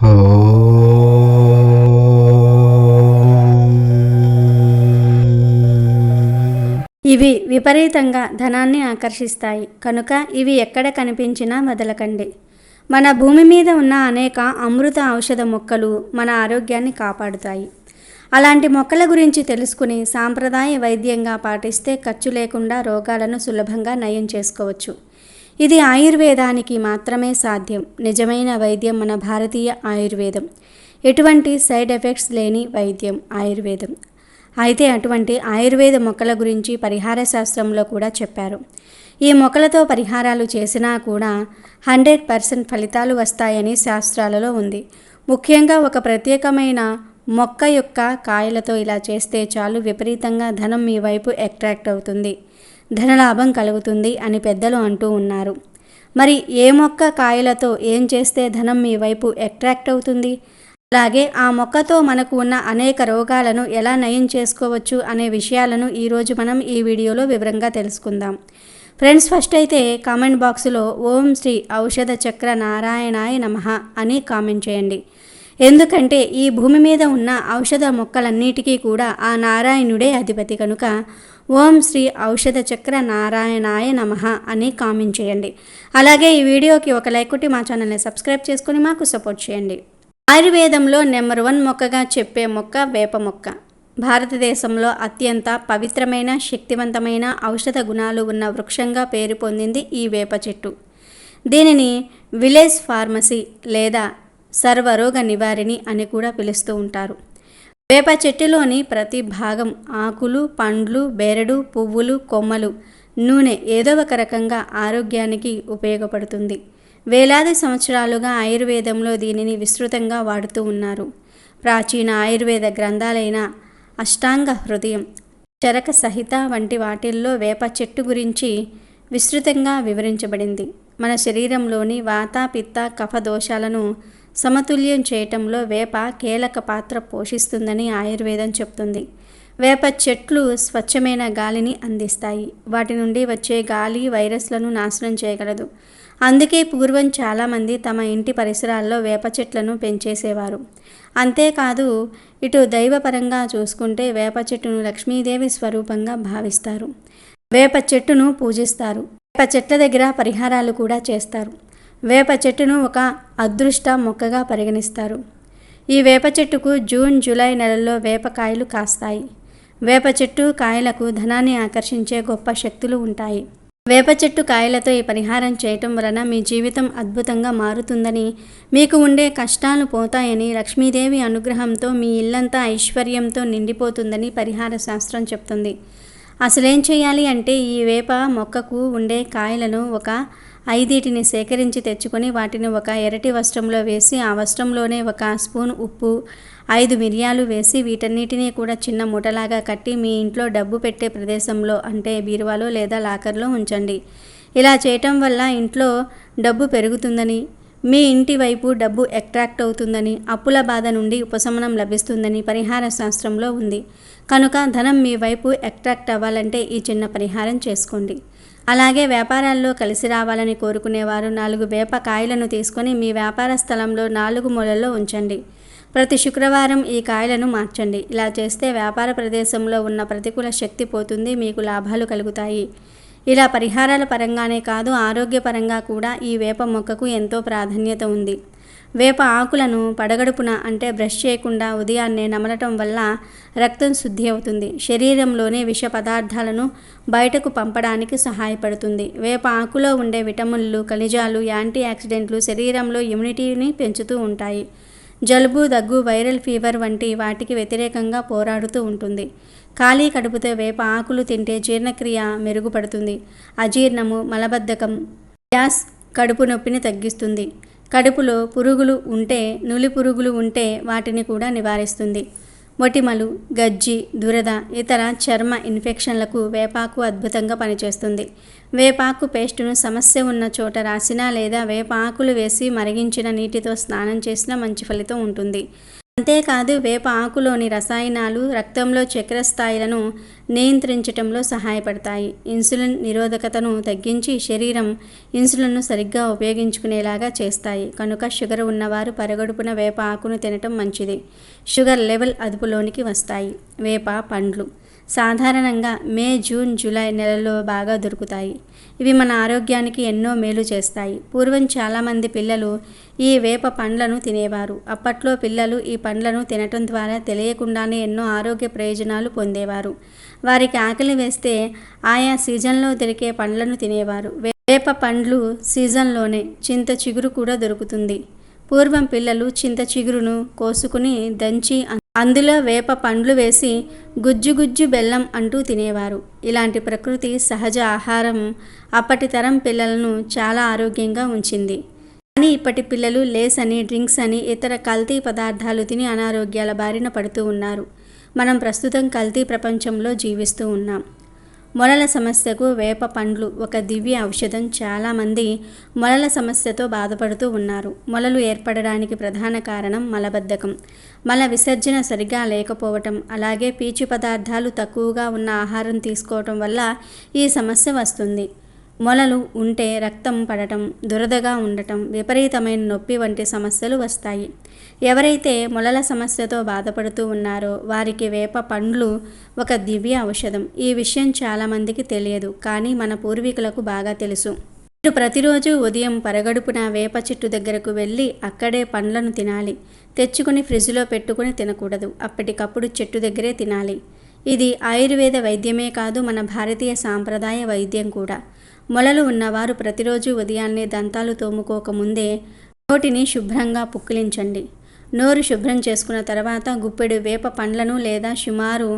ఇవి విపరీతంగా ధనాన్ని ఆకర్షిస్తాయి కనుక ఇవి ఎక్కడ కనిపించినా వదలకండి. మన భూమి మీద ఉన్న అనేక అమృత ఔషధ మొక్కలు మన ఆరోగ్యాన్ని కాపాడుతాయి. అలాంటి మొక్కల గురించి తెలుసుకుని సాంప్రదాయ వైద్యంగా పాటిస్తే ఖర్చు లేకుండా రోగాలను సులభంగా నయం చేసుకోవచ్చు. ఇది ఆయుర్వేదానికి మాత్రమే సాధ్యం. నిజమైన వైద్యం మన భారతీయ ఆయుర్వేదం. ఎటువంటి సైడ్ ఎఫెక్ట్స్ లేని వైద్యం ఆయుర్వేదం. అయితే అటువంటి ఆయుర్వేద మొక్కల గురించి పరిహార శాస్త్రంలో కూడా చెప్పారు. ఈ మొక్కలతో పరిహారాలు చేసినా కూడా 100% ఫలితాలు వస్తాయని శాస్త్రాలలో ఉంది. ముఖ్యంగా ఒక ప్రత్యేకమైన మొక్క యొక్క కాయలతో ఇలా చేస్తే చాలు విపరీతంగా ధనం మీ వైపు అట్రాక్ట్ అవుతుంది, ధనలాభం కలుగుతుంది అని పెద్దలు అంటూ ఉన్నారు. మరి ఏ మొక్క కాయలతో ఏం చేస్తే ధనం మీ వైపు అట్రాక్ట్ అవుతుంది, అలాగే ఆ మొక్కతో మనకు ఉన్న అనేక రోగాలను ఎలా నయం చేసుకోవచ్చు అనే విషయాలను ఈరోజు మనం ఈ వీడియోలో వివరంగా తెలుసుకుందాం. ఫ్రెండ్స్, ఫస్ట్ అయితే కామెంట్ బాక్స్లో ఓం శ్రీ ఔషధ చక్ర నారాయణాయ నమః అని కామెంట్ చేయండి. ఎందుకంటే ఈ భూమి మీద ఉన్న ఔషధ మొక్కలన్నిటికీ కూడా ఆ నారాయణుడే అధిపతి కనుక ఓం శ్రీ ఔషధ చక్ర నారాయణాయ నమః అని కామెంట్ చేయండి. అలాగే ఈ వీడియోకి ఒక లైక్ కొట్టి మా ఛానల్ని సబ్స్క్రైబ్ చేసుకుని మాకు సపోర్ట్ చేయండి. ఆయుర్వేదంలో నెంబర్ 1 మొక్కగా చెప్పే మొక్క వేప మొక్క. భారతదేశంలో అత్యంత పవిత్రమైన శక్తివంతమైన ఔషధ గుణాలు ఉన్న వృక్షంగా పేరు పొందింది ఈ వేప చెట్టు. దీనిని విలేజ్ ఫార్మసీ లేదా సర్వరోగ నివారిణి అని కూడా పిలుస్తూ ఉంటారు. వేప చెట్టులోని ప్రతి భాగం ఆకులు, పండ్లు, బెరడు, పువ్వులు, కొమ్మలు, నూనె ఏదో ఒక రకంగా ఆరోగ్యానికి ఉపయోగపడుతుంది. వేలాది సంవత్సరాలుగా ఆయుర్వేదంలో దీనిని విస్తృతంగా వాడుతూ ఉన్నారు. ప్రాచీన ఆయుర్వేద గ్రంథాలైన అష్టాంగ హృదయం, చరక సహిత వంటి వాటిల్లో వేప చెట్టు గురించి విస్తృతంగా వివరించబడింది. మన శరీరంలోని వాత, పిత్త, కఫ దోషాలను సమతుల్యం చేయటంలో వేప కీలక పాత్ర పోషిస్తుందని ఆయుర్వేదం చెప్తుంది. వేప చెట్లు స్వచ్ఛమైన గాలిని అందిస్తాయి. వాటి నుండి వచ్చే గాలి వైరస్లను నాశనం చేయగలదు. అందుకే పూర్వం చాలామంది తమ ఇంటి పరిసరాల్లో వేప చెట్లను పెంచేసేవారు. అంతేకాదు, ఇటు దైవపరంగా చూసుకుంటే వేప చెట్టును లక్ష్మీదేవి స్వరూపంగా భావిస్తారు. వేప చెట్టును పూజిస్తారు. వేప చెట్ల దగ్గర పరిహారాలు కూడా చేస్తారు. వేప చెట్టును ఒక అదృష్ట మొక్కగా పరిగణిస్తారు. ఈ వేప చెట్టుకు జూన్, జూలై నెలల్లో వేపకాయలు కాస్తాయి. వేప చెట్టు కాయలకు ధనాన్ని ఆకర్షించే గొప్ప శక్తులు ఉంటాయి. వేప చెట్టు కాయలతో ఈ పరిహారం చేయటం వలన మీ జీవితం అద్భుతంగా మారుతుందని, మీకు ఉండే కష్టాలు పోతాయని, లక్ష్మీదేవి అనుగ్రహంతో మీ ఇల్లంతా ఐశ్వర్యంతో నిండిపోతుందని పరిహార శాస్త్రం చెప్తుంది. అసలేం చేయాలి అంటే ఈ వేప మొక్కకు ఉండే కాయలను ఒక 5 సేకరించి తెచ్చుకొని వాటిని ఒక ఎర్రటి వస్త్రంలో వేసి ఆ వస్త్రంలోనే 1 స్పూన్ ఉప్పు, 5 మిరియాలు వేసి వీటన్నిటినీ కూడా చిన్న మూటలాగా కట్టి మీ ఇంట్లో డబ్బు పెట్టే ప్రదేశంలో అంటే బీరువాలో లేదా లాకర్లో ఉంచండి. ఇలా చేయటం వల్ల ఇంట్లో డబ్బు పెరుగుతుందని, మీ ఇంటి వైపు డబ్బు అట్రాక్ట్ అవుతుందని, అప్పుల బాధ నుండి ఉపశమనం లభిస్తుందని పరిహార శాస్త్రంలో ఉంది. కనుక ధనం మీ వైపు అట్రాక్ట్ అవ్వాలంటే ఈ చిన్న పరిహారం చేసుకోండి. అలాగే వ్యాపారాల్లో కలిసి రావాలని కోరుకునేవారు 4 వేప కాయలను తీసుకొని మీ వ్యాపార స్థలంలో 4 మూలల్లో ఉంచండి. ప్రతి శుక్రవారం ఈ కాయలను మార్చండి. ఇలా చేస్తే వ్యాపార ప్రదేశంలో ఉన్న ప్రతికూల శక్తి పోతుంది, మీకు లాభాలు కలుగుతాయి. ఇలా పరిహారాల పరంగానే కాదు ఆరోగ్యపరంగా కూడా ఈ వేప మొక్కకు ఎంతో ప్రాధాన్యత ఉంది. వేప ఆకులను పడగడుపున అంటే బ్రష్ చేయకుండా ఉదయాన్నే నమలటం వల్ల రక్తం శుద్ధి అవుతుంది. శరీరంలోని విష పదార్థాలను బయటకు పంపడానికి సహాయపడుతుంది. వేప ఆకులో ఉండే విటమిన్లు, ఖనిజాలు, యాంటీ ఆక్సిడెంట్లు శరీరంలో ఇమ్యూనిటీని పెంచుతూ ఉంటాయి. జలుబు, దగ్గు, వైరల్ ఫీవర్ వంటి వాటికి వ్యతిరేకంగా పోరాడుతూ ఉంటుంది. ఖాళీ కడుపుతో వేప ఆకులు తింటే జీర్ణక్రియ మెరుగుపడుతుంది. అజీర్ణము, మలబద్ధకం, గ్యాస్, కడుపు నొప్పిని తగ్గిస్తుంది. కడుపులో పురుగులు ఉంటే, నులి పురుగులు ఉంటే వాటిని కూడా నివారిస్తుంది. మొటిమలు, గజ్జి, దురద, ఇతర చర్మ ఇన్ఫెక్షన్లకు వేపాకు అద్భుతంగా పనిచేస్తుంది. వేపాకు పేస్టును సమస్య ఉన్న చోట రాసినా లేదా వేప ఆకులు వేసి మరిగించిన నీటితో స్నానం చేసినా మంచి ఫలితం ఉంటుంది. అంతేకాదు వేప ఆకులోని రసాయనాలు రక్తంలో చక్కెర స్థాయిలను నియంత్రించటంలో సహాయపడతాయి. ఇన్సులిన్ నిరోధకతను తగ్గించి శరీరం ఇన్సులిన్ను సరిగ్గా ఉపయోగించుకునేలాగా చేస్తాయి. కనుక షుగర్ ఉన్నవారు పరగడుపున వేప ఆకును తినటం మంచిది. షుగర్ లెవెల్ అదుపులోనికి వస్తాయి. వేప పండ్లు సాధారణంగా మే, జూన్, జూలై నెలల్లో బాగా దొరుకుతాయి. ఇవి మన ఆరోగ్యానికి ఎన్నో మేలు చేస్తాయి. పూర్వం చాలామంది పిల్లలు ఈ వేప పండ్లను తినేవారు. అప్పట్లో పిల్లలు ఈ పండ్లను తినటం ద్వారా తెలియకుండానే ఎన్నో ఆరోగ్య ప్రయోజనాలు పొందేవారు. వారికి ఆకలి వేస్తే ఆయా సీజన్లో దొరికే పండ్లను తినేవారు. వేప పండ్లు సీజన్లోనే చింత చిగురు కూడా దొరుకుతుంది. పూర్వం పిల్లలు చింత చిగురును కోసుకుని దంచి అందులో వేప పండ్లు వేసి గుజ్జు గుజ్జు బెల్లం అంటూ తినేవారు. ఇలాంటి ప్రకృతి సహజ ఆహారం అప్పటి తరం పిల్లలను చాలా ఆరోగ్యంగా ఉంచింది. కానీ ఇప్పటి పిల్లలు లేస్ అని, డ్రింక్స్ అని, ఇతర కల్తీ పదార్థాలు తిని అనారోగ్యాల బారిన పడుతూ ఉన్నారు. మనం ప్రస్తుతం కల్తీ ప్రపంచంలో జీవిస్తూ ఉన్నాం. మొలల సమస్యకు వేప పండ్లు ఒక దివ్య ఔషధం. చాలామంది మొలల సమస్యతో బాధపడుతూ ఉన్నారు. మొలలు ఏర్పడడానికి ప్రధాన కారణం మలబద్ధకం, మల విసర్జన సరిగా లేకపోవటం, అలాగే పీచు పదార్థాలు తక్కువగా ఉన్న ఆహారం తీసుకోవటం వల్ల ఈ సమస్య వస్తుంది. మొలలు ఉంటే రక్తం పడటం, దురదగా ఉండటం, విపరీతమైన నొప్పి వంటి సమస్యలు వస్తాయి. ఎవరైతే మొలల సమస్యతో బాధపడుతూ ఉన్నారో వారికి వేప పండ్లు ఒక దివ్య ఔషధం. ఈ విషయం చాలామందికి తెలియదు, కానీ మన పూర్వీకులకు బాగా తెలుసు. మీరు ప్రతిరోజు ఉదయం పరగడుపున వేప చెట్టు దగ్గరకు వెళ్ళి అక్కడే పండ్లను తినాలి. తెచ్చుకుని ఫ్రిడ్జ్లో పెట్టుకుని తినకూడదు. అప్పటికప్పుడు చెట్టు దగ్గరే తినాలి. ఇది ఆయుర్వేద వైద్యమే కాదు, మన భారతీయ సాంప్రదాయ వైద్యం కూడా. మొలలు ఉన్నవారు ప్రతిరోజు ఉదయాన్నే దంతాలు తోముకోకముందే నోటిని శుభ్రంగా పుక్కిలించండి. నోరు శుభ్రం చేసుకున్న తర్వాత గుప్పెడు వేప పండ్లను లేదా సుమారు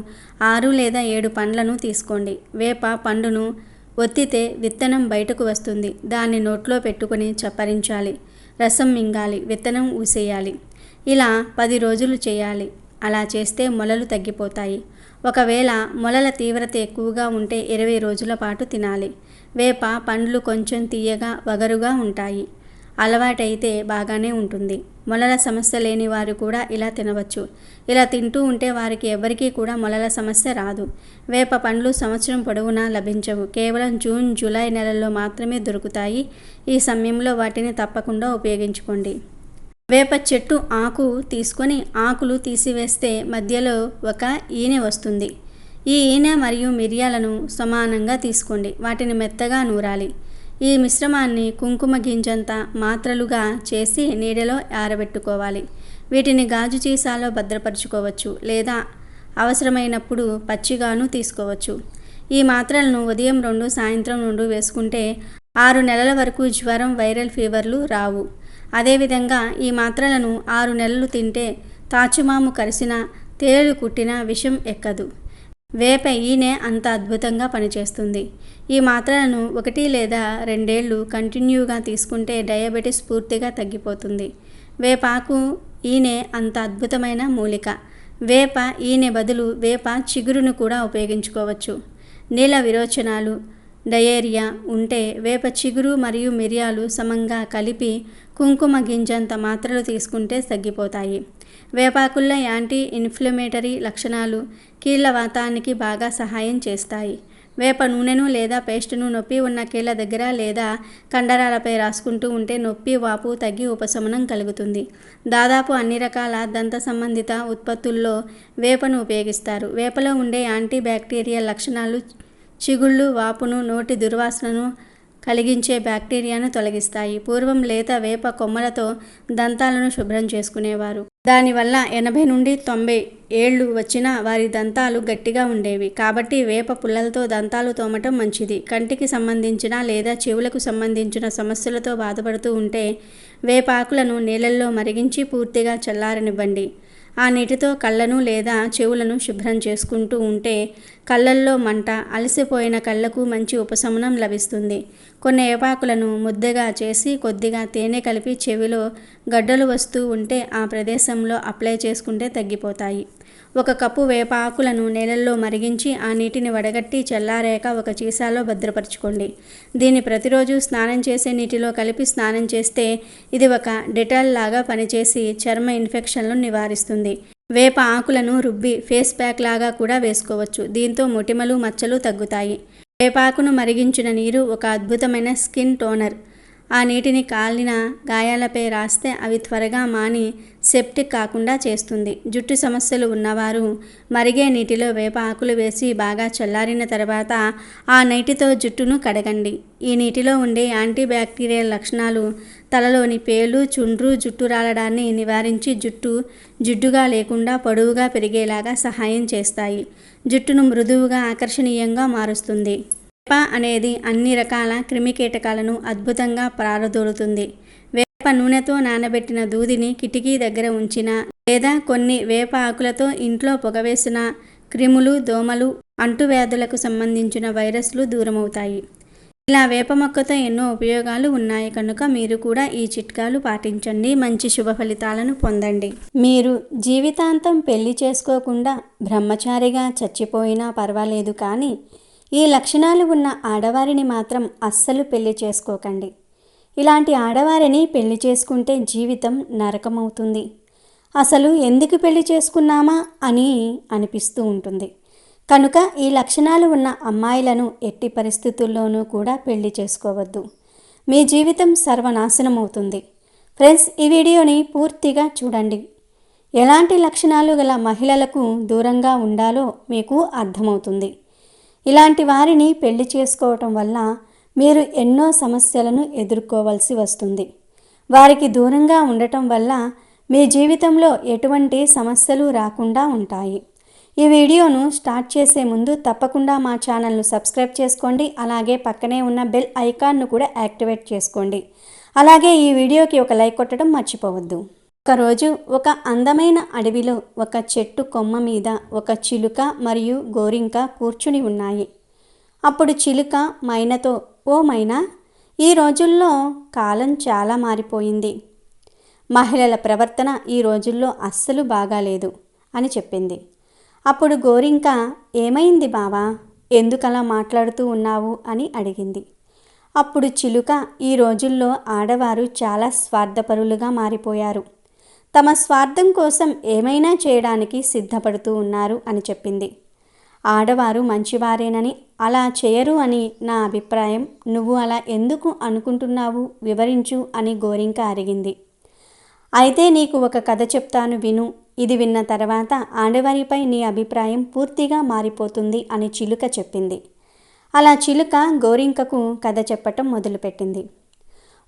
6 లేదా 7 పండ్లను తీసుకోండి. వేప పండును ఒత్తితే విత్తనం బయటకు వస్తుంది. దాన్ని నోట్లో పెట్టుకుని చప్పరించాలి. రసం మింగాలి, విత్తనం ఊసేయాలి. ఇలా 10 రోజులు చేయాలి. అలా చేస్తే మొలలు తగ్గిపోతాయి. ఒకవేళ మొలల తీవ్రత ఎక్కువగా ఉంటే 20 రోజుల పాటు తినాలి. వేప పండ్లు కొంచెం తీయగా వగరుగా ఉంటాయి. అలవాటైతే బాగానే ఉంటుంది. మొలల సమస్య లేని వారు కూడా ఇలా తినవచ్చు. ఇలా తింటూ ఉంటే వారికి ఎవరికీ కూడా మొలల సమస్య రాదు. వేప పండ్లు సంవత్సరం పొడవునా లభించవు. కేవలం జూన్, జూలై నెలల్లో మాత్రమే దొరుకుతాయి. ఈ సమయంలో వాటిని తప్పకుండా ఉపయోగించుకోండి. వేప చెట్టు ఆకు తీసుకొని ఆకులు తీసివేస్తే మధ్యలో ఒక ఈనె వస్తుంది. ఈ ఈనె మరియు మిరియాలను సమానంగా తీసుకోండి. వాటిని మెత్తగా నూరాలి. ఈ మిశ్రమాన్ని కుంకుమ గింజంత మాత్రలుగా చేసి నీడలో ఆరబెట్టుకోవాలి. వీటిని గాజు సీసాలో భద్రపరుచుకోవచ్చు లేదా అవసరమైనప్పుడు పచ్చిగాను తీసుకోవచ్చు. ఈ మాత్రలను ఉదయం 2, సాయంత్రం 2 వేసుకుంటే 6 నెలల వరకు జ్వరం, వైరల్ ఫీవర్లు రావు. అదేవిధంగా ఈ మాత్రలను 6 నెలలు తింటే తాచుమాము కరిసిన, తేలు కుట్టిన విషం ఎక్కదు. వేప ఈనె అంత అద్భుతంగా పనిచేస్తుంది. ఈ మాత్రలను 1 లేదా 2 ఏళ్ళు కంటిన్యూగా తీసుకుంటే డయాబెటీస్ పూర్తిగా తగ్గిపోతుంది. వేపాకు ఈనె అంత అద్భుతమైన మూలిక. వేప ఈనె బదులు వేప చిగురును కూడా ఉపయోగించుకోవచ్చు. నీల విరోచనాలు, డయేరియా ఉంటే వేప చిగురు మరియు మిరియాలు సమంగా కలిపి కుంకుమ గింజంత మాత్రలు తీసుకుంటే తగ్గిపోతాయి. వేపాకుల్లో యాంటీ ఇన్ఫ్లమేటరీ లక్షణాలు కీళ్ళ వాతానికి బాగా సహాయం చేస్తాయి. వేప నూనెను లేదా పేస్టును నొప్పి ఉన్న కీళ్ళ దగ్గర లేదా కండరాలపై రాసుకుంటూ ఉంటే నొప్పి, వాపు తగ్గి ఉపశమనం కలుగుతుంది. దాదాపు అన్ని రకాల దంత సంబంధిత ఉత్పత్తుల్లో వేపను ఉపయోగిస్తారు. వేపలో ఉండే యాంటీ బ్యాక్టీరియల్ లక్షణాలు చిగుళ్ళు, వాపును, నోటి దుర్వాసనను కలిగించే బ్యాక్టీరియాను తొలగిస్తాయి. పూర్వం లేత వేప కొమ్మలతో దంతాలను శుభ్రం చేసుకునేవారు. దానివల్ల 80 నుండి 90 ఏళ్ళు వచ్చినా వారి దంతాలు గట్టిగా ఉండేవి. కాబట్టి వేప పుల్లలతో దంతాలు తోమటం మంచిది. కంటికి సంబంధించిన లేదా చెవులకు సంబంధించిన సమస్యలతో బాధపడుతూ ఉంటే వేపాకులను నీళ్ళల్లో మరిగించి పూర్తిగా చల్లారనివ్వండి. ఆ నీటితో కళ్ళను లేదా చెవులను శుభ్రం చేసుకుంటూ ఉంటే కళ్ళల్లో మంట, అలసిపోయిన కళ్ళకు మంచి ఉపశమనం లభిస్తుంది. కొన్ని వేపాకులను ముద్దగా చేసి కొద్దిగా తేనె కలిపి చెవిలో గడ్డలు వస్తూ ఉంటే ఆ ప్రదేశంలో అప్లై చేసుకుంటే తగ్గిపోతాయి. 1 కప్పు వేప ఆకులను నీళ్ళల్లో మరిగించి ఆ నీటిని వడగట్టి చల్లారాక ఒక సీసాలో భద్రపరచుకోండి. దీన్ని ప్రతిరోజు స్నానం చేసే నీటిలో కలిపి స్నానం చేస్తే ఇది ఒక డెటాల్ లాగా పనిచేసి చర్మ ఇన్ఫెక్షన్లను నివారిస్తుంది. వేప ఆకులను రుబ్బి ఫేస్ ప్యాక్ లాగా కూడా వేసుకోవచ్చు. దీంతో మొటిమలు మచ్చలు తగ్గుతాయి. వేపాకును మరిగించిన నీరు ఒక అద్భుతమైన స్కిన్ టోనర్. ఆ నీటిని కాలిన గాయాలపై రాస్తే అవి త్వరగా మాని సెప్టిక్ కాకుండా చేస్తుంది. జుట్టు సమస్యలు ఉన్నవారు మరిగే నీటిలో వేప ఆకులు వేసి బాగా చల్లారిన తర్వాత ఆ నీటితో జుట్టును కడగండి. ఈ నీటిలో ఉండే యాంటీబ్యాక్టీరియల్ లక్షణాలు తలలోని పేలు, చుండ్రు, జుట్టు రాలడాన్ని నివారించి జుట్టు జిడ్డుగా లేకుండా పొడవుగా పెరిగేలాగా సహాయం చేస్తాయి. జుట్టును మృదువుగా ఆకర్షణీయంగా మారుస్తుంది. వేప అనేది అన్ని రకాల క్రిమికీటకాలను అద్భుతంగా పారదోలుతుంది. వేప నూనెతో నానబెట్టిన దూదిని కిటికీ దగ్గర ఉంచిన లేదా కొన్ని వేప ఆకులతో ఇంట్లో పొగవేసిన క్రిములు, దోమలు, అంటువ్యాధులకు సంబంధించిన వైరస్లు దూరమవుతాయి. ఇలా వేప మొక్కతో ఎన్నో ఉపయోగాలు ఉన్నాయి కనుక మీరు కూడా ఈ చిట్కాలు పాటించండి. మంచి శుభ ఫలితాలను పొందండి. మీరు జీవితాంతం పెళ్లి చేసుకోకుండా బ్రహ్మచారిగా చచ్చిపోయినా పర్వాలేదు, కానీ ఈ లక్షణాలు ఉన్న ఆడవారిని మాత్రం అస్సలు పెళ్లి చేసుకోకండి. ఇలాంటి ఆడవారిని పెళ్లి చేసుకుంటే జీవితం నరకమవుతుంది. అసలు ఎందుకు పెళ్లి చేసుకున్నామా అని అనిపిస్తూ ఉంటుంది. కనుక ఈ లక్షణాలు ఉన్న అమ్మాయిలను ఎట్టి పరిస్థితుల్లోనూ కూడా పెళ్లి చేసుకోవద్దు. మీ జీవితం సర్వనాశనం అవుతుంది. ఫ్రెండ్స్, ఈ వీడియోని పూర్తిగా చూడండి. ఎలాంటి లక్షణాలు గల మహిళలకు దూరంగా ఉండాలో మీకు అర్థమవుతుంది. ఇలాంటి వారిని పెళ్లి చేసుకోవటం వల్ల మీరు ఎన్నో సమస్యలను ఎదుర్కోవాల్సి వస్తుంది. వారికి దూరంగా ఉండటం వల్ల మీ జీవితంలో ఎటువంటి సమస్యలు రాకుండా ఉంటాయి. ఈ వీడియోను స్టార్ట్ చేసే ముందు తప్పకుండా మా ఛానల్ను సబ్స్క్రైబ్ చేసుకోండి. అలాగే పక్కనే ఉన్న బెల్ ఐకాన్ను కూడా యాక్టివేట్ చేసుకోండి. అలాగే ఈ వీడియోకి ఒక లైక్ కొట్టడం మర్చిపోవద్దు. ఒకరోజు ఒక అందమైన అడవిలో ఒక చెట్టు కొమ్మ మీద ఒక చిలుక మరియు గోరింక కూర్చుని ఉన్నాయి. అప్పుడు చిలుక మైనతో, ఓ మైనా, ఈ రోజుల్లో కాలం చాలా మారిపోయింది. మహిళల ప్రవర్తన ఈ రోజుల్లో అస్సలు బాగాలేదు అని చెప్పింది. అప్పుడు గోరింక, ఏమైంది బావా, ఎందుకలా మాట్లాడుతూ ఉన్నావు అని అడిగింది. అప్పుడు చిలుక, ఈ రోజుల్లో ఆడవారు చాలా స్వార్థపరులుగా మారిపోయారు. తమ స్వార్థం కోసం ఏమైనా చేయడానికి సిద్ధపడుతూ ఉన్నారు అని చెప్పింది. ఆడవారు మంచివారేనని, అలా చేయరు అని నా అభిప్రాయం. నువ్వు అలా ఎందుకు అనుకుంటున్నావు, వివరించు అని గోరింక అడిగింది. అయితే నీకు ఒక కథ చెప్తాను, విను. ఇది విన్న తర్వాత ఆడవారిపై నీ అభిప్రాయం పూర్తిగా మారిపోతుంది అని చిలుక చెప్పింది. అలా చిలుక గోరింకకు కథ చెప్పటం మొదలుపెట్టింది.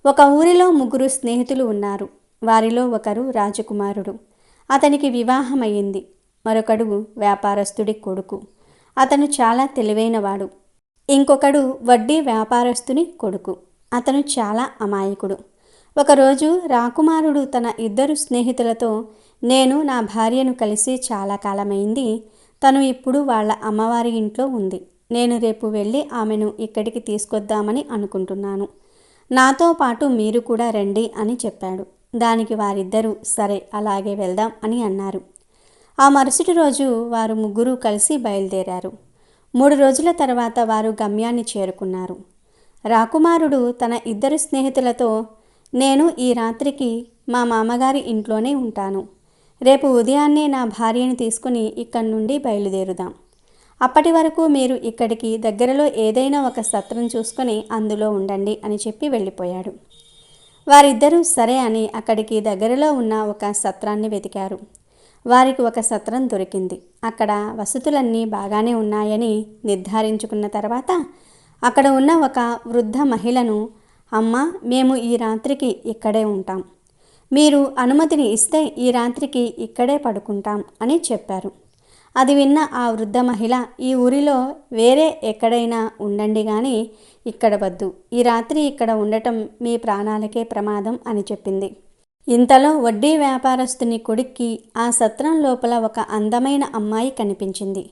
ఒక ఊరిలో 3 స్నేహితులు ఉన్నారు. వారిలో ఒకరు రాజకుమారుడు. అతనికి వివాహమయ్యింది. మరొకడు వ్యాపారస్తుడి కొడుకు. అతను చాలా తెలివైనవాడు. ఇంకొకడు వడ్డీ వ్యాపారస్తుని కొడుకు. అతను చాలా అమాయకుడు. ఒకరోజు రాకుమారుడు తన 2 స్నేహితులతో, నేను నా భార్యను కలిసి చాలా కాలమైంది. తను ఇప్పుడు వాళ్ళ అమ్మవారి ఇంట్లో ఉంది. నేను రేపు వెళ్ళి ఆమెను ఇక్కడికి తీసుకొద్దామని అనుకుంటున్నాను. నాతో పాటు మీరు కూడా రండి అని చెప్పాడు. దానికి వారిద్దరూ సరే, అలాగే వెళ్దాం అని అన్నారు. ఆ మరుసటి రోజు వారు 3 కలిసి బయలుదేరారు. 3 రోజుల తర్వాత వారు గమ్యాన్ని చేరుకున్నారు. రాకుమారుడు తన 2 స్నేహితులతో, నేను ఈ రాత్రికి మా మామగారి ఇంట్లోనే ఉంటాను. రేపు ఉదయాన్నే నా భార్యను తీసుకుని ఇక్కడి నుండి బయలుదేరుదాం. అప్పటి వరకు మీరు ఇక్కడికి దగ్గరలో ఏదైనా ఒక సత్రం చూసుకొని అందులో ఉండండి అని చెప్పి వెళ్ళిపోయాడు. వారిద్దరూ సరే అని అక్కడికి దగ్గరలో ఉన్న ఒక సత్రాన్ని వెతికారు. వారికి ఒక సత్రం దొరికింది. అక్కడ వసతులన్నీ బాగానే ఉన్నాయని నిర్ధారించుకున్న తర్వాత అక్కడ ఉన్న ఒక వృద్ధ మహిళను, అమ్మ, మేము ఈ రాత్రికి ఇక్కడే ఉంటాం. మీరు అనుమతిని ఇస్తే ఈ రాత్రికి ఇక్కడే పడుకుంటాం అని చెప్పారు. అది విన్న ఆ వృద్ధ మహిళ, ఈ ఊరిలో వేరే ఎక్కడైనా ఉండండి కానీ ఇక్కడ వద్దు. ఈ రాత్రి ఇక్కడ ఉండటం మీ ప్రాణాలకే ప్రమాదం అని చెప్పింది. ఇంతలో వడ్డీ వ్యాపారస్తుని కొడుక్కి ఆ సత్రం లోపల ఒక అందమైన అమ్మాయి కనిపించింది.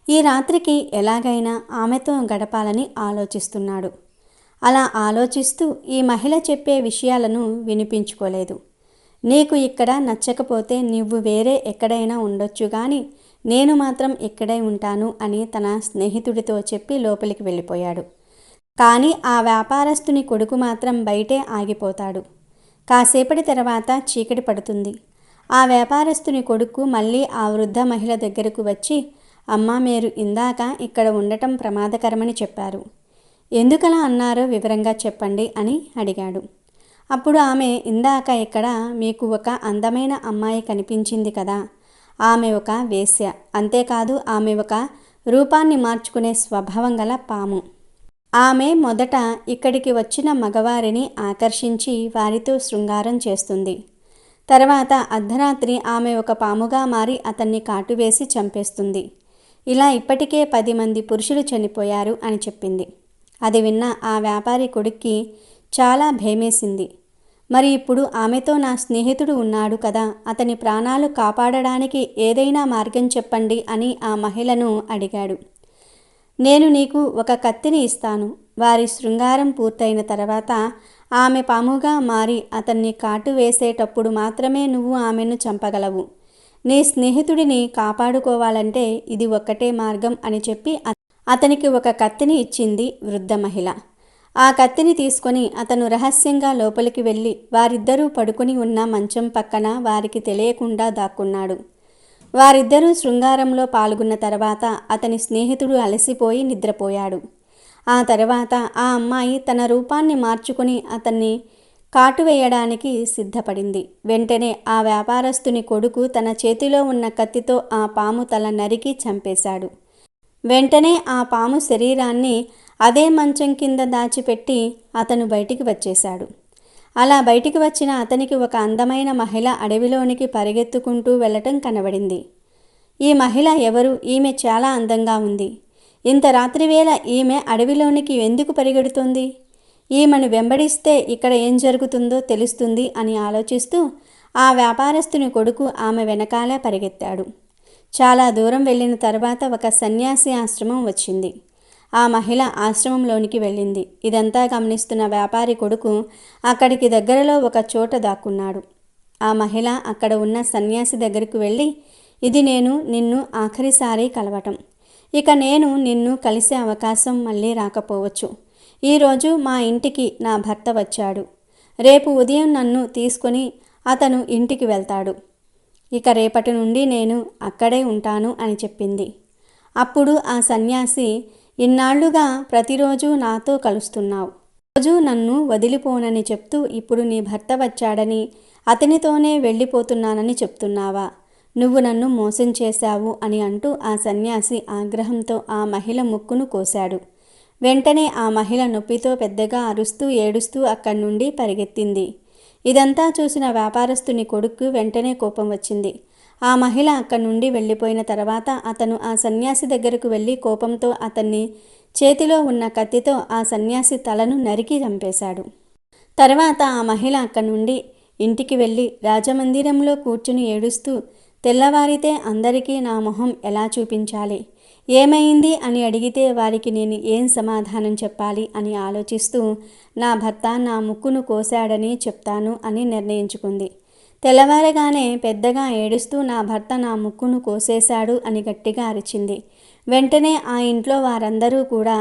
ఈ రాత్రికి ఎలాగైనా ఆమెతో గడపాలని ఆలోచిస్తున్నాడు. అలా ఆలోచిస్తూ ఈ మహిళ చెప్పే విషయాలను వినిపించుకోలేదు. నీకు ఇక్కడ నచ్చకపోతే నువ్వు వేరే ఎక్కడైనా ఉండొచ్చు కానీ నేను మాత్రం ఇక్కడే ఉంటాను అని తన స్నేహితుడితో చెప్పి లోపలికి వెళ్ళిపోయాడు. కానీ ఆ వ్యాపారస్తుని కొడుకు మాత్రం బయటే ఆగిపోతాడు. కాసేపటి తర్వాత చీకటి పడుతుంది. ఆ వ్యాపారస్తుని కొడుకు మళ్ళీ ఆ వృద్ధ మహిళ దగ్గరకు వచ్చి, అమ్మా, మీరు ఇందాక ఇక్కడ ఉండటం ప్రమాదకరమని చెప్పారు. ఎందుకలా అన్నారో వివరంగా చెప్పండి అని అడిగాడు. అప్పుడు ఆమె, ఇందాక ఇక్కడ మీకు ఒక అందమైన అమ్మాయి కనిపించింది కదా, ఆమె ఒక వేశ్య. అంతేకాదు ఆమె ఒక రూపాన్ని మార్చుకునే స్వభావం గల పాము. ఆమె మొదట ఇక్కడికి వచ్చిన మగవారిని ఆకర్షించి వారితో శృంగారం చేస్తుంది. తర్వాత అర్ధరాత్రి ఆమె ఒక పాముగా మారి అతన్ని కాటువేసి చంపేస్తుంది. ఇలా ఇప్పటికే 10 మంది పురుషులు చనిపోయారు అని చెప్పింది. అది విన్న ఆ వ్యాపారి కొడుక్కి చాలా భయమేసింది. మరి ఇప్పుడు ఆమెతో నా స్నేహితుడు ఉన్నాడు కదా, అతని ప్రాణాలు కాపాడడానికి ఏదైనా మార్గం చెప్పండి అని ఆ మహిళను అడిగాడు. నేను నీకు ఒక కత్తిని ఇస్తాను. వారి శృంగారం పూర్తయిన తర్వాత ఆమె పాముగా మారి అతన్ని కాటు వేసేటప్పుడు మాత్రమే నువ్వు ఆమెను చంపగలవు. నీ స్నేహితుడిని కాపాడుకోవాలంటే ఇది ఒక్కటే మార్గం అని చెప్పి అతనికి ఒక కత్తిని ఇచ్చింది వృద్ధ మహిళ. ఆ కత్తిని తీసుకొని అతను రహస్యంగా లోపలికి వెళ్ళి వారిద్దరూ పడుకుని ఉన్న మంచం పక్కన వారికి తెలియకుండా దాక్కున్నాడు. వారిద్దరూ శృంగారంలో పాల్గొన్న తర్వాత అతని స్నేహితుడు అలసిపోయి నిద్రపోయాడు. ఆ తర్వాత ఆ అమ్మాయి తన రూపాన్ని మార్చుకుని అతన్ని కాటువేయడానికి సిద్ధపడింది. వెంటనే ఆ వ్యాపారస్తుని కొడుకు తన చేతిలో ఉన్న కత్తితో ఆ పాము తల నరికి చంపేశాడు. వెంటనే ఆ పాము శరీరాన్ని అదే మంచం కింద దాచిపెట్టి అతను బయటికి వచ్చేశాడు. అలా బయటికి వచ్చిన అతనికి ఒక అందమైన మహిళ అడవిలోనికి పరిగెత్తుకుంటూ వెళ్ళటం కనబడింది. ఈ మహిళ ఎవరు? ఈమె చాలా అందంగా ఉంది. ఇంత రాత్రివేళ ఈమె అడవిలోనికి ఎందుకు పరిగెడుతోంది? ఈమెను వెంబడిస్తే ఇక్కడ ఏం జరుగుతుందో తెలుస్తుంది అని ఆలోచిస్తూ ఆ వ్యాపారస్తుని కొడుకు ఆమె వెనకాలే పరిగెత్తాడు. చాలా దూరం వెళ్ళిన తర్వాత ఒక సన్యాసి ఆశ్రమం వచ్చింది. ఆ మహిళ ఆశ్రమంలోనికి వెళ్ళింది. ఇదంతా గమనిస్తున్న వ్యాపారి కొడుకు అక్కడికి దగ్గరలో ఒక చోట దాక్కున్నాడు. ఆ మహిళ అక్కడ ఉన్న సన్యాసి దగ్గరకు వెళ్ళి, ఇది నేను నిన్ను ఆఖరిసారి కలవటం. ఇక నేను నిన్ను కలిసే అవకాశం మళ్ళీ రాకపోవచ్చు. ఈరోజు మా ఇంటికి నా భర్త వచ్చాడు. రేపు ఉదయం నన్ను తీసుకొని అతను ఇంటికి వెళ్తాడు. ఇక రేపటి నుండి నేను అక్కడే ఉంటాను అని చెప్పింది. అప్పుడు ఆ సన్యాసి, ఇన్నాళ్లుగా ప్రతిరోజు నాతో కలుస్తున్నావు, రోజు నన్ను వదిలిపోనని చెప్తూ ఇప్పుడు నీ భర్త వచ్చాడని అతనితోనే వెళ్ళిపోతున్నానని చెప్తున్నావా? నువ్వు నన్ను మోసం చేశావు అని అంటూ ఆ సన్యాసి ఆగ్రహంతో ఆ మహిళ ముక్కును కోశాడు. వెంటనే ఆ మహిళ నొప్పితో పెద్దగా అరుస్తూ ఏడుస్తూ అక్కడి నుండి పరిగెత్తింది. ఇదంతా చూసిన వ్యాపారస్తుని కొడుకు వెంటనే కోపం వచ్చింది. ఆ మహిళ అక్కడి నుండి వెళ్ళిపోయిన తర్వాత అతను ఆ సన్యాసి దగ్గరకు వెళ్ళి కోపంతో అతన్ని చేతిలో ఉన్న కత్తితో ఆ సన్యాసి తలను నరికి చంపేశాడు. తర్వాత ఆ మహిళ అక్కడి నుండి ఇంటికి వెళ్ళి రాజమందిరంలో కూర్చుని ఏడుస్తూ, తెల్లవారితే అందరికీ నా మొహం ఎలా చూపించాలి, ఏమైంది అని అడిగితే వారికి నేను ఏం సమాధానం చెప్పాలి అని ఆలోచిస్తూ నా భర్త నా ముక్కును కోశాడని చెప్తాను అని నిర్ణయించుకుంది. తెల్లవారగానే పెద్దగా ఏడుస్తూ నా భర్త నా ముక్కును కోసేశాడు అని గట్టిగా అరిచింది. వెంటనే ఆ ఇంట్లో వారందరూ కూడా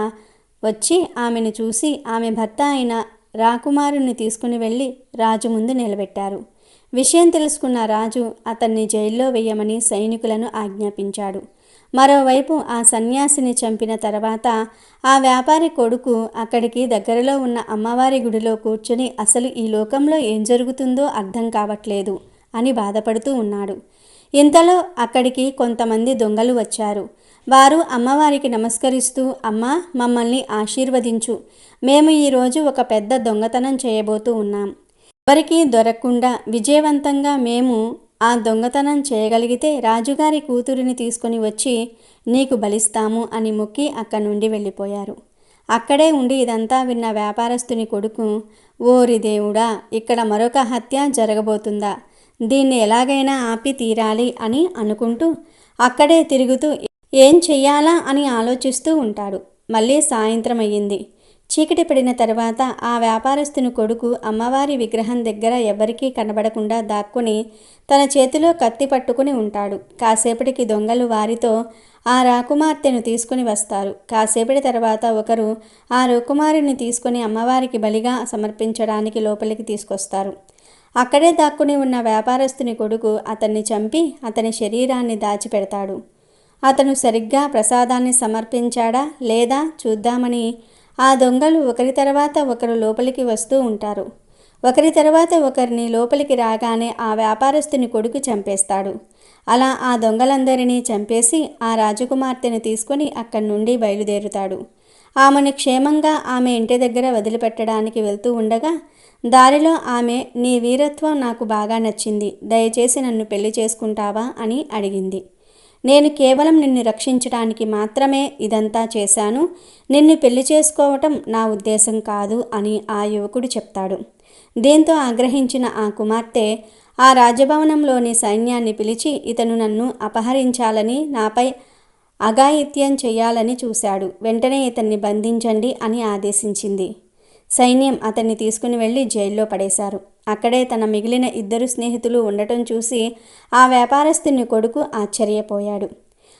వచ్చి ఆమెను చూసి ఆమె భర్త అయిన రాకుమారుని తీసుకుని వెళ్ళి రాజు ముందు నిలబెట్టారు. విషయం తెలుసుకున్న రాజు అతన్ని జైల్లో వేయమని సైనికులను ఆజ్ఞాపించాడు. మరోవైపు ఆ సన్యాసిని చంపిన తర్వాత ఆ వ్యాపారి కొడుకు అక్కడికి దగ్గరలో ఉన్న అమ్మవారి గుడిలో కూర్చొని అసలు ఈ లోకంలో ఏం జరుగుతుందో అర్థం కావట్లేదు అని బాధపడుతూ ఉన్నాడు. ఇంతలో అక్కడికి కొంతమంది దొంగలు వచ్చారు. వారు అమ్మవారికి నమస్కరిస్తూ, అమ్మా, మమ్మల్ని ఆశీర్వదించు, మేము ఈరోజు ఒక పెద్ద దొంగతనం చేయబోతూ ఉన్నాం. ఎవరికీ దొరకకుండా విజయవంతంగా మేము ఆ దొంగతనం చేయగలిగితే రాజుగారి కూతురిని తీసుకొని వచ్చి నీకు బలిస్తాము అని మొక్కి అక్కడి నుండి వెళ్ళిపోయారు. అక్కడే ఉండి ఇదంతా విన్న వ్యాపారస్తుని కొడుకు, ఓరి దేవుడా, ఇక్కడ మరొక హత్య జరగబోతుందా, దీన్ని ఎలాగైనా ఆపి తీరాలి అని అనుకుంటూ అక్కడే తిరుగుతూ ఏం చెయ్యాలా అని ఆలోచిస్తూ ఉంటాడు. మళ్ళీ సాయంత్రం అయ్యింది. చీకటి పడిన తర్వాత ఆ వ్యాపారస్తుని కొడుకు అమ్మవారి విగ్రహం దగ్గర ఎవరికీ కనబడకుండా దాక్కుని తన చేతిలో కత్తి పట్టుకుని ఉంటాడు. కాసేపటికి దొంగలు వారితో ఆ రాకుమార్తెను తీసుకుని వస్తారు. కాసేపటి తర్వాత ఒకరు ఆ రాకుమారుని తీసుకుని అమ్మవారికి బలిగా సమర్పించడానికి లోపలికి తీసుకొస్తారు. అక్కడే దాక్కుని ఉన్న వ్యాపారస్తుని కొడుకు అతన్ని చంపి అతని శరీరాన్ని దాచిపెడతాడు. అతను సరిగ్గా ప్రసాదాన్ని సమర్పించాడా లేదా చూద్దామని ఆ దొంగలు ఒకరి తర్వాత ఒకరు లోపలికి వస్తూ ఉంటారు. ఒకరి తర్వాత ఒకరిని లోపలికి రాగానే ఆ వ్యాపారస్తుని కొడుకు చంపేస్తాడు. అలా ఆ దొంగలందరినీ చంపేసి ఆ రాజకుమార్తెను తీసుకొని అక్కడి నుండి బయలుదేరుతాడు. ఆమెను క్షేమంగా ఆమె ఇంటి దగ్గర వదిలిపెట్టడానికి వెళ్తూ ఉండగా దారిలో ఆమె, నీ వీరత్వం నాకు బాగా నచ్చింది, దయచేసి నన్ను పెళ్లి చేసుకుంటావా అని అడిగింది. నేను కేవలం నిన్ను రక్షించడానికి మాత్రమే ఇదంతా చేశాను, నిన్ను పెళ్లి చేసుకోవటం నా ఉద్దేశం కాదు అని ఆ యువకుడు చెప్తాడు. దీంతో ఆగ్రహించిన ఆ కుమార్తె ఆ రాజభవనంలోని సైన్యాన్ని పిలిచి, ఇతను నన్ను అపహరించాలని నాపై అఘాయిత్యం చేయాలని చూశాడు, వెంటనే ఇతన్ని బంధించండి అని ఆదేశించింది. సైన్యం అతన్ని తీసుకుని వెళ్ళి జైల్లో పడేశారు. అక్కడే తన మిగిలిన 2 స్నేహితులు ఉండటం చూసి ఆ వ్యాపారస్తుని కొడుకు ఆశ్చర్యపోయాడు.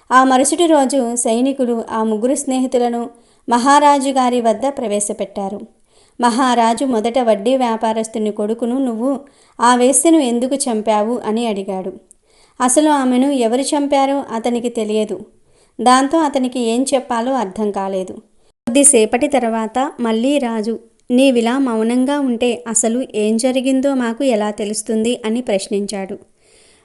ఆ మరుసటి రోజు సైనికులు ఆ 3 స్నేహితులను మహారాజు గారి వద్ద ప్రవేశపెట్టారు. మహారాజు మొదట వడ్డీ వ్యాపారస్తుని కొడుకును, నువ్వు ఆ వేశ్యను ఎందుకు చంపావు అని అడిగాడు. అసలు ఆమెను ఎవరు చంపారో అతనికి తెలియదు. దాంతో అతనికి ఏం చెప్పాలో అర్థం కాలేదు. కొద్దిసేపటి తర్వాత మళ్ళీ రాజు, నీవిలా మౌనంగా ఉంటే అసలు ఏం జరిగిందో మాకు ఎలా తెలుస్తుంది అని ప్రశ్నించాడు.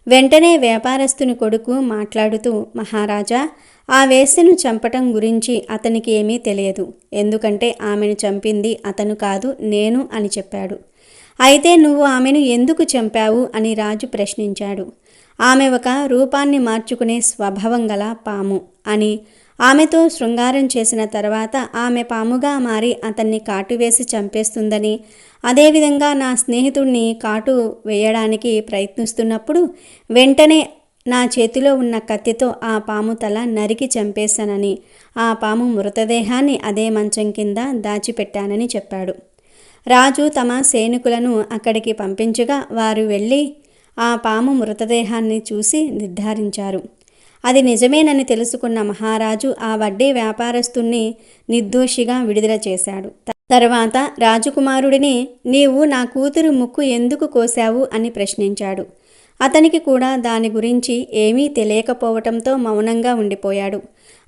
వెంటనే వ్యాపారస్తుని కొడుకు మాట్లాడుతూ, మహారాజా, ఆ వేశ్యను చంపటం గురించి అతనికి ఏమీ తెలియదు, ఎందుకంటే ఆమెను చంపింది అతను కాదు, నేను అని చెప్పాడు. అయితే నువ్వు ఆమెను ఎందుకు చంపావు అని రాజు ప్రశ్నించాడు. ఆమె ఒక రూపాన్ని మార్చుకునే స్వభావం గల పాము అని, ఆమెతో శృంగారం చేసిన తర్వాత ఆమె పాముగా మారి అతన్ని కాటువేసి చంపేస్తుందని, అదేవిధంగా నా స్నేహితుడిని కాటు వేయడానికి ప్రయత్నిస్తున్నప్పుడు వెంటనే నా చేతిలో ఉన్న కత్తితో ఆ పాము తల నరికి చంపేశానని, ఆ పాము మృతదేహాన్ని అదే మంచం కింద దాచిపెట్టానని చెప్పాడు. రాజు తమ సైనికులను అక్కడికి పంపించగా వారు వెళ్ళి ఆ పాము మృతదేహాన్ని చూసి నిర్ధారించారు. అది నిజమేనని తెలుసుకున్న మహారాజు ఆ వడ్డీ వ్యాపారస్తుణ్ణి నిర్దోషిగా విడుదల చేశాడు. తర్వాత రాజకుమారుడిని, నీవు నా కూతురు ముక్కు ఎందుకు కోశావు అని ప్రశ్నించాడు. అతనికి కూడా దాని గురించి ఏమీ తెలియకపోవటంతో మౌనంగా ఉండిపోయాడు.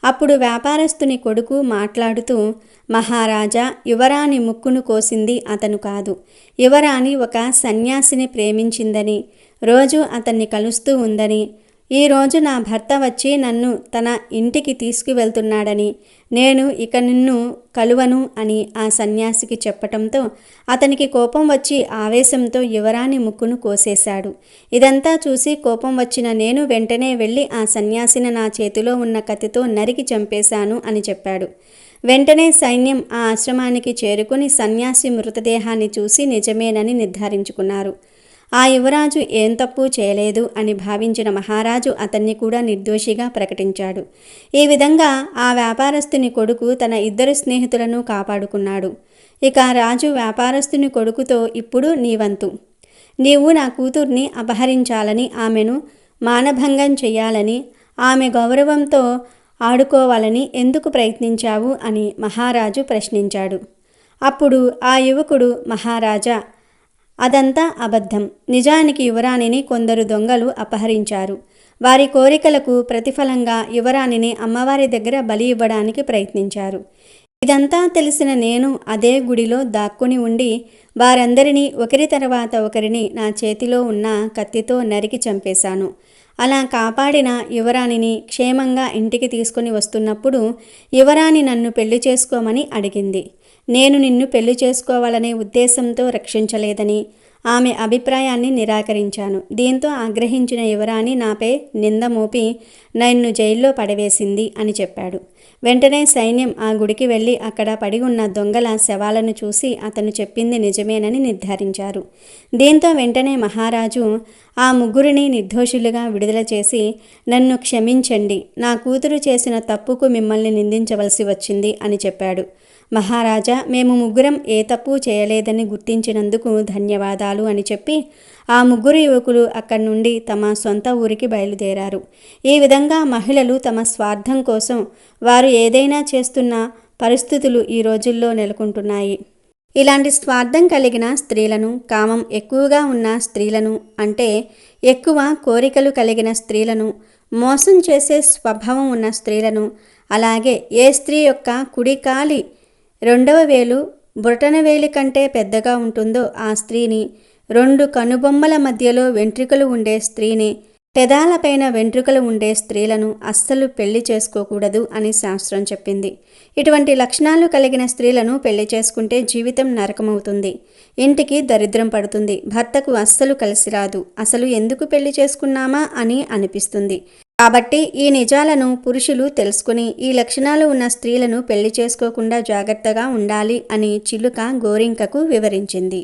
అప్పుడు వ్యాపారస్తుని కొడుకు మాట్లాడుతూ, మహారాజా, యువరాణి ముక్కును కోసింది అతను కాదు, యువరాణి ఒక సన్యాసిని ప్రేమించిందని, రోజు అతన్ని కలుస్తూ ఉందని, ఈరోజు నా భర్త వచ్చి నన్ను తన ఇంటికి తీసుకువెళ్తున్నాడని, నేను ఇక నిన్ను కలువను అని ఆ సన్యాసికి చెప్పటంతో అతనికి కోపం వచ్చి ఆవేశంతో యువరాణి ముక్కును కోసేశాడు. ఇదంతా చూసి కోపం వచ్చిన నేను వెంటనే వెళ్ళి ఆ సన్యాసిని నా చేతిలో ఉన్న కత్తితో నరికి చంపేశాను అని చెప్పాడు. వెంటనే సైన్యం ఆ ఆశ్రమానికి చేరుకుని సన్యాసి మృతదేహాన్ని చూసి నిజమేనని నిర్ధారించుకున్నారు. ఆ యువరాజు ఏం తప్పు చేయలేదు అని భావించిన మహారాజు అతన్ని కూడా నిర్దోషిగా ప్రకటించాడు. ఈ విధంగా ఆ వ్యాపారస్తుని కొడుకు తన 2 స్నేహితులను కాపాడుకున్నాడు. ఇక రాజు వ్యాపారస్తుని కొడుకుతో, ఇప్పుడు నీ వంతు, నీవు నా కూతుర్ని అపహరించాలని, ఆమెను మానభంగం చెయ్యాలని, ఆమె గౌరవంతో ఆడుకోవాలని ఎందుకు ప్రయత్నించావు అని మహారాజు ప్రశ్నించాడు. అప్పుడు ఆ యువకుడు, మహారాజా, అదంతా అబద్ధం. నిజానికి యువరాణిని కొందరు దొంగలు అపహరించారు. వారి కోరికలకు ప్రతిఫలంగా యువరాణిని అమ్మవారి దగ్గర బలి ఇవ్వడానికి ప్రయత్నించారు. ఇదంతా తెలిసిన నేను అదే గుడిలో దాక్కుని ఉండి వారందరినీ ఒకరి తర్వాత ఒకరిని నా చేతిలో ఉన్న కత్తితో నరికి చంపేశాను. అలా కాపాడిన యువరాణిని క్షేమంగా ఇంటికి తీసుకుని వస్తున్నప్పుడు యువరాణి నన్ను పెళ్లి చేసుకోమని అడిగింది. నేను నిన్ను పెళ్లి చేసుకోవాలనే ఉద్దేశంతో రక్షించలేదని ఆమె అభిప్రాయాన్ని నిరాకరించాను. దీంతో ఆగ్రహించిన యువరాణి నాపై నింద మోపి నన్ను జైల్లో పడవేసింది అని చెప్పాడు. వెంటనే సైన్యం ఆ గుడికి వెళ్ళి అక్కడ పడి ఉన్న దొంగల శవాలను చూసి అతను చెప్పింది నిజమేనని నిర్ధారించారు. దీంతో వెంటనే మహారాజు ఆ 3 నిర్దోషులుగా విడుదల చేసి, నన్ను క్షమించండి, నా కూతురు చేసిన తప్పుకు మిమ్మల్ని నిందించవలసి వచ్చింది అని చెప్పాడు. మహారాజా, మేము ముగ్గురం ఏ తప్పు చేయలేదని గుర్తించినందుకు ధన్యవాదాలు అని చెప్పి ఆ ముగ్గురు యువకులు అక్కడి నుండి తమ సొంత ఊరికి బయలుదేరారు. ఈ విధంగా మహిళలు తమ స్వార్థం కోసం వారు ఏదైనా చేస్తున్న పరిస్థితులు ఈ రోజుల్లో నెలకొంటున్నాయి. ఇలాంటి స్వార్థం కలిగిన స్త్రీలను, కామం ఎక్కువగా ఉన్న స్త్రీలను, అంటే ఎక్కువ కోరికలు కలిగిన స్త్రీలను, మోసం చేసే స్వభావం ఉన్న స్త్రీలను, అలాగే ఏ స్త్రీ యొక్క కుడి కాలి 2వ వేలు బొటన వేలి కంటే పెద్దగా ఉంటుందో ఆ స్త్రీని, 2 కనుబొమ్మల మధ్యలో వెంట్రుకలు ఉండే స్త్రీని, పెదాలపైన వెంట్రుకలు ఉండే స్త్రీలను అస్సలు పెళ్లి చేసుకోకూడదు అని శాస్త్రం చెప్పింది. ఇటువంటి లక్షణాలు కలిగిన స్త్రీలను పెళ్లి చేసుకుంటే జీవితం నరకమవుతుంది, ఇంటికి దరిద్రం పడుతుంది, భర్తకు అస్సలు కలిసి రాదు, అసలు ఎందుకు పెళ్లి చేసుకున్నామా అని అనిపిస్తుంది. కాబట్టి ఈ నిజాలను పురుషులు తెలుసుకుని ఈ లక్షణాలు ఉన్న స్త్రీలను పెళ్లి చేసుకోకుండా జాగ్రత్తగా ఉండాలి అని చిలుక గోరింకకు వివరించింది.